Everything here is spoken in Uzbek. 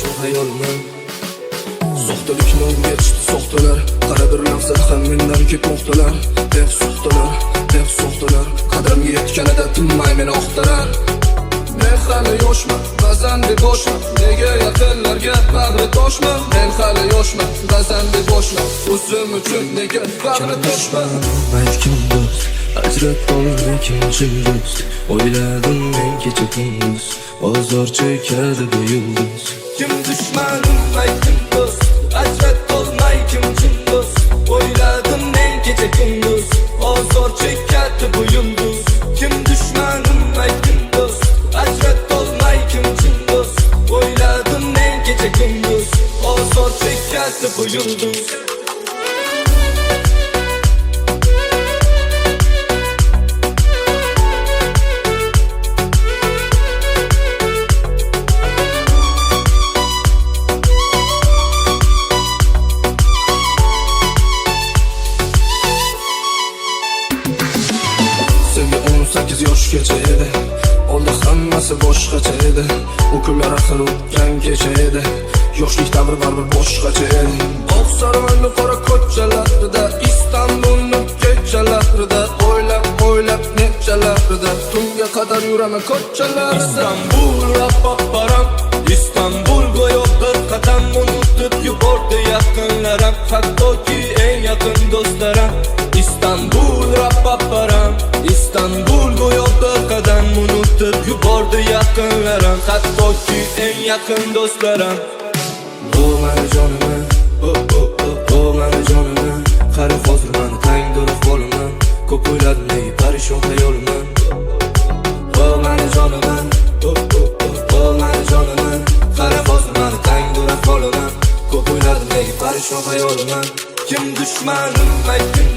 parishon xayolman. Soxtalikni o'rgatishdi soxtalar, qara bir lahzada ham mendan ko'p to'xtalar. Deb soxtalar, qadrimga yetganida tinmay meni oqtarar. Men hali yoshman, ba'zan beboshman, nega yaqinlarga bag'ri toshman. Men hali yoshman, ba'zan beboshman, o'zim uchun nega bag'ri toshman. Aytgan do'st, ajratib olmagan do'st, o'yladim men kecha kunduz, ozor chekadi bu yulduz. Kim dushmanim aytdim do'st, ajratib olmagan do'st, o'yladim men kecha kunduz, ozor chekadi bu yulduz. Kim dushmanim aytdim do'st, ajratib olmagan do'st, o'yladim men kecha kunduz, ozor chekadi bu yulduz. Sevgi 18 yoshgacha edi, oldi hammasi boshqacha edi. U kunlar axir o'tgan kecha edi, yoshlik davri baribir boshqacha edi. Oqsaroyning qora ko'chalarida, Istanbulning kechalarida, o'ylab nechalarida, tunga qadar yuraman ko'chalarda. Istanbul rapaparam, Istanbul go'yo bir qadam unutib yubordi yaqinlarim, hattoki eng yaqin do'stlarim. Istanbul rapaparam, Istanbul go'yo bir qadam unutib yubordi yaqinlarim, hattoki eng yaqin do'stlarim. O mani jonim, o mani jonim, qara hozir mani tang durib bo'laman, ko'p o'yladim nega parishon xayolimdan. O mani jonim, o mani jonim, qara hozir mani tang durib bo'laman, ko'p o'yladim nega parishon xayolimdan. Kim dushmanim aytdim